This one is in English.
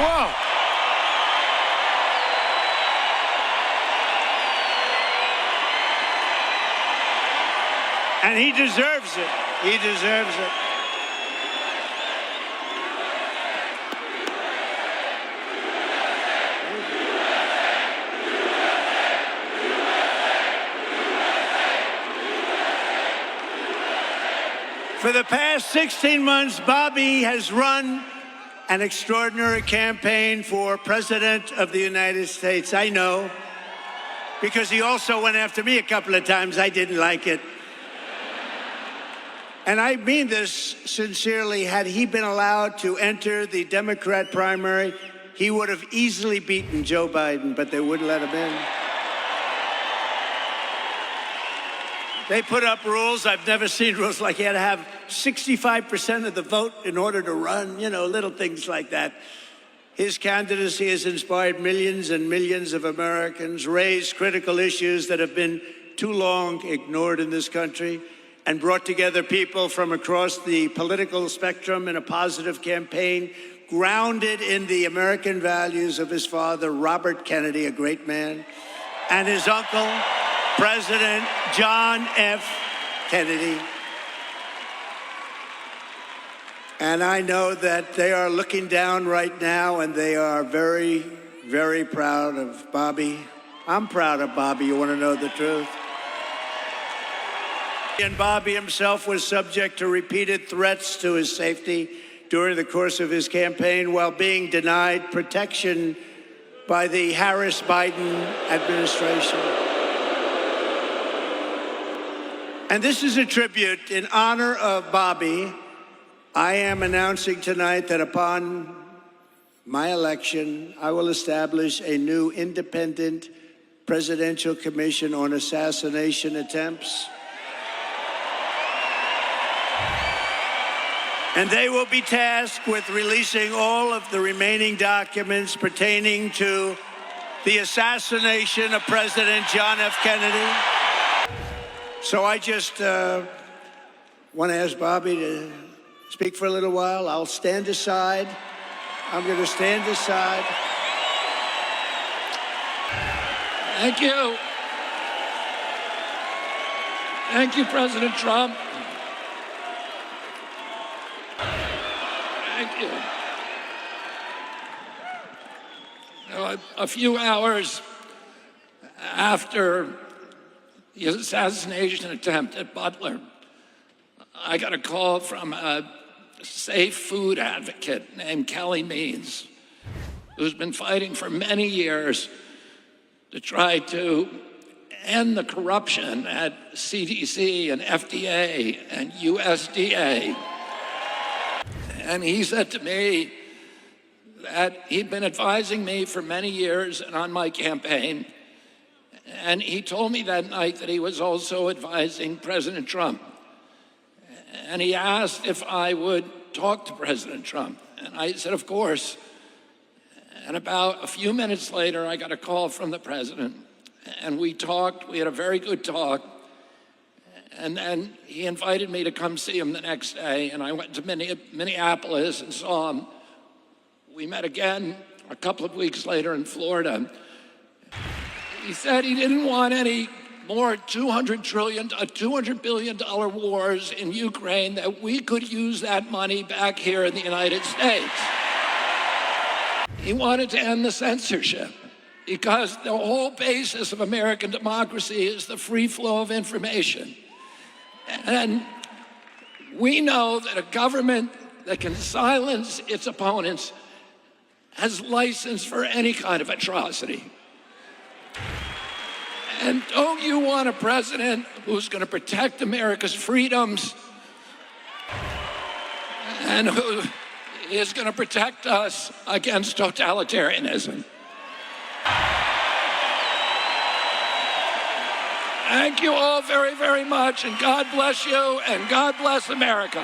Whoa. And he deserves it. He deserves it. For the past 16 months, Bobby has run an extraordinary campaign for President of the United States. I know, because he also went after me a couple of times. I didn't like it. And I mean this sincerely. Had he been allowed to enter the Democrat primary, he would have easily beaten Joe Biden, but they wouldn't let him in. They put up rules. I've never seen rules like he had to have 65% of the vote in order to run, you know, little things like that. His candidacy has inspired millions and millions of Americans, raised critical issues that have been too long ignored in this country, and brought together people from across the political spectrum in a positive campaign grounded in the American values of his father, Robert Kennedy, a great man, and his uncle, President John F. Kennedy. And I know that they are looking down right now, and they are very, very proud of Bobby. I'm proud of Bobby, you want to know the truth. And Bobby himself was subject to repeated threats to his safety during the course of his campaign while being denied protection by the Harris-Biden administration. And this is a tribute in honor of Bobby. I am announcing tonight that upon my election, I will establish a new independent presidential commission on assassination attempts. And they will be tasked with releasing all of the remaining documents pertaining to the assassination of President John F. Kennedy. So I just want to ask Bobby to speak for a little while. I'll stand aside. I'm going to stand aside. Thank you. Thank you, President Trump. Thank you. Now, a few hours after the assassination attempt at Butler, I got a call from a safe food advocate named Kelly Means, who's been fighting for many years to try to end the corruption at CDC and FDA and USDA. And he said to me that he'd been advising me for many years and on my campaign. And he told me that night that he was also advising President Trump. And he asked if I would talk to President Trump. And I said, of course. And about a few minutes later, I got a call from the president. And we talked. We had a very good talk. And then he invited me to come see him the next day. And I went to Minneapolis and saw him. We met again a couple of weeks later in Florida. He said he didn't want any more $200 billion wars in Ukraine, that we could use that money back here in the United States. He wanted to end the censorship because the whole basis of American democracy is the free flow of information. And we know that a government that can silence its opponents has license for any kind of atrocity. And don't you want a president who's going to protect America's freedoms and who is going to protect us against totalitarianism? Thank you all very, very much, and God bless you, and God bless America.